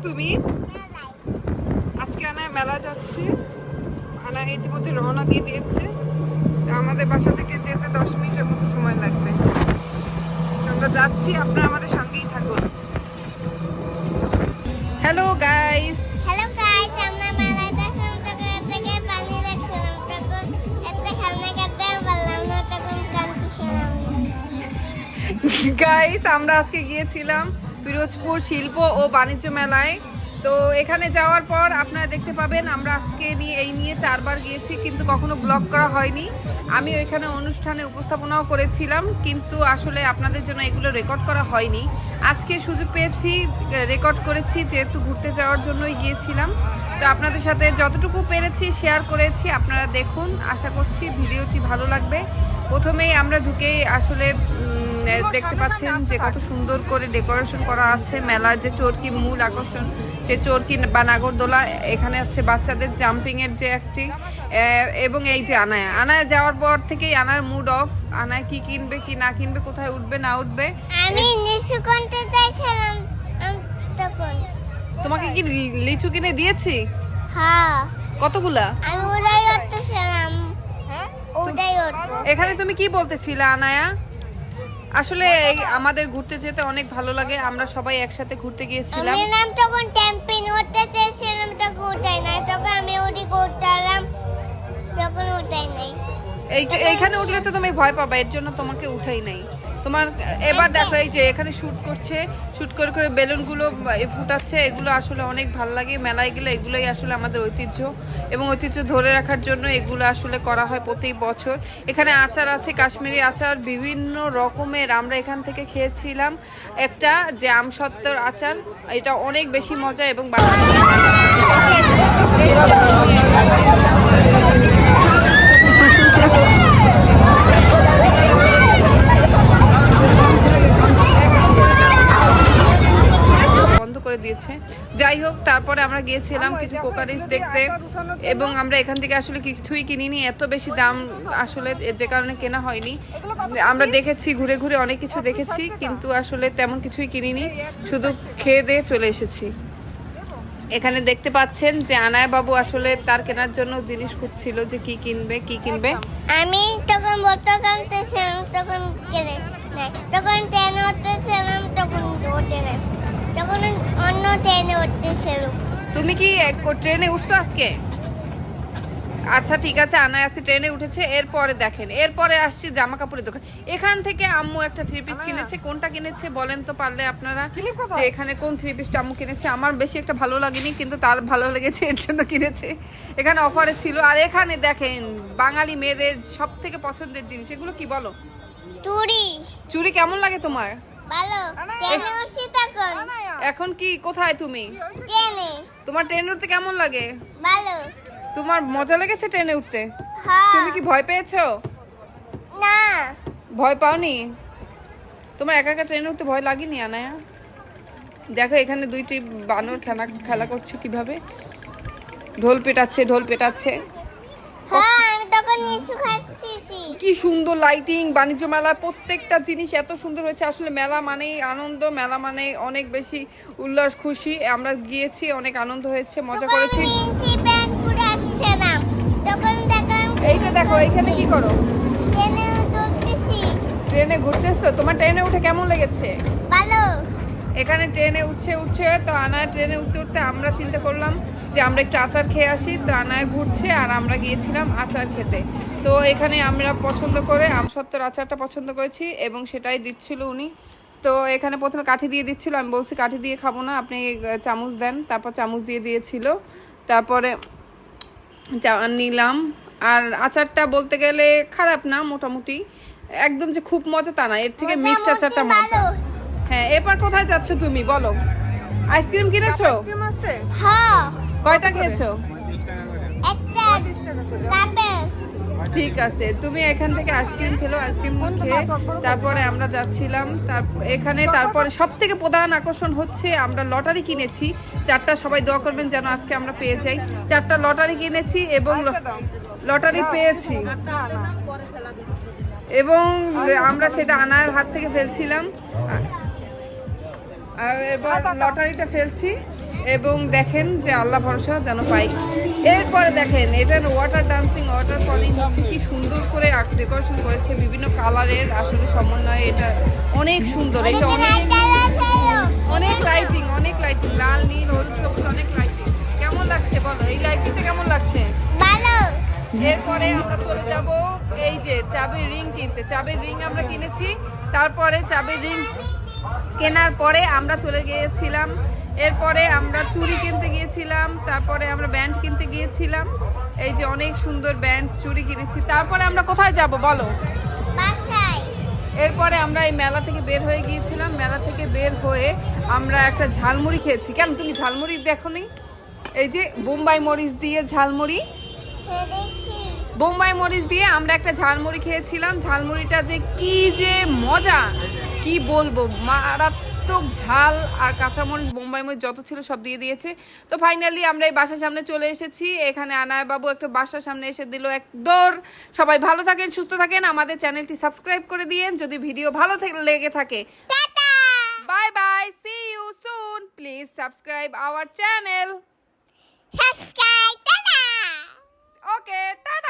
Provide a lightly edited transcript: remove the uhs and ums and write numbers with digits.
তুমি? আজকে আনা মেলা যাচ্ছে। আনা ইতিমধ্যে রওনা দিয়ে দিয়েছে। তো আমাদের বাসা থেকে যেতে 10 মিনিটের মতো সময় লাগবে। আমরা যাচ্ছি, আপনারা আমাদের সঙ্গেই থাকুন। হ্যালো গাইস, হ্যালো গাইস, আমরা মেলাতে সমুদ্র থেকে পানি দেখছিলাম। তখন একটা খেলনা করতে পারলাম না, তখন কাঁদছিলাম। গাইস আমরা আজকে গিয়েছিলাম পিরোজপুর শিল্প ও বাণিজ্য মেলায়। তো এখানে যাওয়ার পর আপনারা দেখতে পাবেন আমরা আজকে এই নিয়ে 4 বার গিয়েছি, কিন্তু কখনো ব্লগ করা হয়নি। আমি ওইখানে অনুষ্ঠানে উপস্থাপনাও করেছিলাম, কিন্তু আসলে আপনাদের জন্য এগুলো রেকর্ড করা হয়নি। আজকে সুযোগ পেয়েছি, রেকর্ড করেছি, যেহেতু ঘুরতে যাওয়ার জন্যই গিয়েছিলাম। তো আপনাদের সাথে যতটুকু পেরেছি শেয়ার করেছি, আপনারা দেখুন। আশা করছি ভিডিওটি ভালো লাগবে। প্রথমেই আমরা ঢুকেই আসলে দেখতে পাচ্ছেন যে কত সুন্দর করে ডেকোরেশন করা আছে। মেলার যে চরকি মূল আকর্ষণ, সে চরকি বা নাগরদোলা, এখানে আছে বাচ্চাদের জাম্পিং এর যে একটি, এবং এই যে আনায় যাওয়ার পর থেকেই আনার মুড অফ। আনায় কি কিনবে কি না কিনবে, কোথায় উঠবে না উঠবে। আমি লিচু কিনতে চাইছিলাম তখন। তোমাকে কি লিচু কিনে দিয়েছি? হ্যাঁ। কতগুলা? আমি ওটাই করতেছিলাম। হ্যাঁ, ওটাই করতে। এখানে তুমি কি বলতেছিলে আনায়া? আসলে আমাদের ঘুরতে যেতে অনেক ভালো লাগে। আমরা সবাই একসাথে ঘুরতে গিয়েছিলাম। আমি নাম তখন ক্যাম্পিং করতে চেয়েছিলাম, তখন ওটাই নাই। তখন আমি ওটি করতাম, তখন ওটাই নাই। এইখানে উঠলে তো তুমি ভয় পাবা, এর জন্য তোমাকে উঠাই নাই। তোমার এবার দেখো এই যে এখানে শুট করছে, শুট করে করে বেলুনগুলো ফুটাচ্ছে। এগুলো আসলে অনেক ভালো লাগে। মেলায় গেলে এগুলোই আসলে আমাদের ঐতিহ্য, এবং ঐতিহ্য ধরে রাখার জন্য এগুলো আসলে করা হয় প্রতি বছর। এখানে আচার আছে, কাশ্মীরি আচার বিভিন্ন রকমের। আমরা এখান থেকে খেয়েছিলাম একটা যে আমসত্ত্বর আচার, এটা অনেক বেশি মজা। এবং দিয়েছে। যাই হোক, তারপরে আমরা গিয়েছিলাম কিছু কোকারিজ দেখতে, এবং আমরা এখান থেকে আসলে কিছুই কিনিনি। এত বেশি দাম আসলে যে কারণে কেনা হয়নি। আমরা দেখেছি, ঘুরে ঘুরে অনেক কিছু দেখেছি, কিন্তু আসলে তেমন কিছুই কিনিনি, শুধু খেয়ে দিয়ে চলে এসেছি। এখানে দেখতে পাচ্ছেন যে আনায়া বাবু আসলে তার কেনার জন্য জিনিস খুঁজছিল যে কি কিনবে কি কিনবে। আমি তখন বোতল কিনতেছিলাম, তখন কিনে নাই। তখন ট্রেনে উঠতেছিলাম, তখন ওঠে নাই। তখন অন্য ট্রেনে উঠতেছিল। তুমি কি ট্রেনে উঠছো আজকে? আচ্ছা ঠিক আছে, আনায়া আজকে ট্রেনে উঠেছে। এরপরে দেখেন, এরপরে আসছি জামা কাপড়ের দোকান। এখান থেকে আম্মু একটা 3 পিস কিনেছে। কোনটা কিনেছে বলেন তো পারলে আপনারা, যে এখানে কোন 3 পিসটা আম্মু কিনেছে। আমার বেশি একটা ভালো লাগেনি, কিন্তু তার ভালো লেগেছে, এর জন্য কিনেছে। এখানে অফারে ছিল। আর এখানে দেখেন বাঙালি মেয়েদের সব থেকে পছন্দের জিনিস, এগুলো কি বলো? চুড়ি। চুড়ি কেমন লাগে তোমার? ভালো। ট্রেনে উঠছি তখন। এখন কি কোথায় তুমি? ট্রেনে। তোমার ট্রেনে উঠতে কেমন লাগে? ভালো। তোমার মজা লেগেছে ট্রেনে উঠতে? হ্যাঁ। তুমি কি ভয় পেয়েছো? না। ভয় পাওনি? তোমার একা একা ট্রেনে উঠতে ভয় লাগেনি আনায়া? দেখো এখানে 2টি বানর খেলা করছে কিভাবে, ঢোল পেটাচ্ছে। হ্যাঁ, আমি তখন লিচু খাচ্ছি। কি সুন্দর লাইটিং! বাণিজ্য মেলার প্রত্যেকটা জিনিস এত সুন্দর হয়েছে। আসলে মেলা মানেই আনন্দ, মেলা মানে অনেক বেশি উল্লাস খুশি। আমরা গিয়েছি, অনেক আনন্দ হয়েছে, মজা করেছি। এই তো দেখো এখানে কি করো? ট্রেনে ঘুরতেছো? তোমার ট্রেনে উঠে কেমন লেগেছে? ভালো। এখানে ট্রেনে উঠছে তো আনায় ট্রেনে উঠতে আমরা চিন্তা করলাম যে আমরা একটু আচার খেয়ে আসি। তো আনায় ঘুরছে আর আমরা গিয়েছিলাম আচার খেতে। তো এখানে আমরা পছন্দ করে আমসত্ত্বর আচারটা পছন্দ করেছি, এবং সেটাই দিচ্ছিল উনি। তো এখানে প্রথমে কাঠি দিয়ে দিচ্ছিল, আমি বলছি কাঠি দিয়ে খাবো না, আপনি চামচ দেন। তারপর চামচ দিয়ে দিয়েছিল, তারপরে নিলাম। আর আচারটা বলতে গেলে খারাপ না, মোটামুটি। একদম যে খুব মজা তা না, এর থেকে মিক্সড আচারটা মজা। হ্যাঁ, এবার কোথায় যাচ্ছ তুমি বলো? আইসক্রিম কিনেছো? হ্যাঁ। কয়টা খেয়েছো? একটা। ঠিক আছে, তুমি এখান থেকে আইসক্রিম খেলো। আইসক্রিম খেয়ে তারপরে আমরা যাচ্ছিলাম তারপরে সব থেকে প্রধান আকর্ষণ হচ্ছে আমরা লটারি কিনেছি 4টা। সবাই দোয়া করবেন যেন আজকে আমরা পেয়ে যাই। 4টা লটারি কিনেছি এবং লটারি পেয়েছি, এবং আমরা সেটা আনার হাত থেকে ফেলছিলাম, এবং লটারিটা ফেলছি। এবং দেখেন যে আল্লাহ ভরসা যেন পাই। এরপরে দেখেন এটা ওয়াটার ডান্সিং, ওয়াটার ফলিং হচ্ছে কি সুন্দর করে ডেকোরেশন করেছে বিভিন্ন কালারের আসলে সমন্বয়ে। এটা অনেক সুন্দর, এটা অনেক লাইটিং, অনেক লাইটিং, লাল নীল হলুদ সবুজ অনেক লাইটিং। কেমন লাগছে বলো, এই লাইটিংটা কেমন লাগছে? ভালো। এরপরে আমরা চলে যাব এই যে চাবির রিং কিনতে। চাবির রিং আমরা কিনেছি, তারপরে চাবির রিং কেনার পরে আমরা চলে গিয়েছিলাম, এরপরে আমরা চুড়ি কিনতে গিয়েছিলাম, তারপরে আমরা ব্যান্ড কিনতে গিয়েছিলাম। এই যে অনেক সুন্দর ব্যান্ড চুড়ি কিনেছি। তারপরে আমরা কোথায় যাব বলো? বাসায়। এরপরে আমরা এই মেলা থেকে বের হয়ে গিয়েছিলাম। মেলা থেকে বের হয়ে আমরা একটা ঝালমুড়ি খেয়েছি। কেন তুমি ঝালমুড়ি দেখোনি? এই যে বোম্বাই মরিচ দিয়ে ঝালমুড়ি, দেখছি। বোম্বাই মরিচ দিয়ে আমরা একটা ঝালমুড়ি খেয়েছিলাম। ঝালমুড়িটা যে কি যে মজা, কি বলবো, মারাত্মক ঝাল আর কাঁচামরিচ বোম্বাই মরিচ যত ছিল সব দিয়ে দিয়েছে। তো ফাইনালি আমরা এই বাসার সামনে চলে এসেছি। এখানে আনায় বাবু একটা বাসার সামনে এসে দিল এক দৌড়। সবাই ভালো থাকেন, সুস্থ থাকেন, আমাদের চ্যানেলটি সাবস্ক্রাইব করে দিয়েন যদি ভিডিও ভালো লেগে থাকে। Tata. Bye bye, see you soon, please subscribe our channel. Subscribe. Tata. Okay, tata.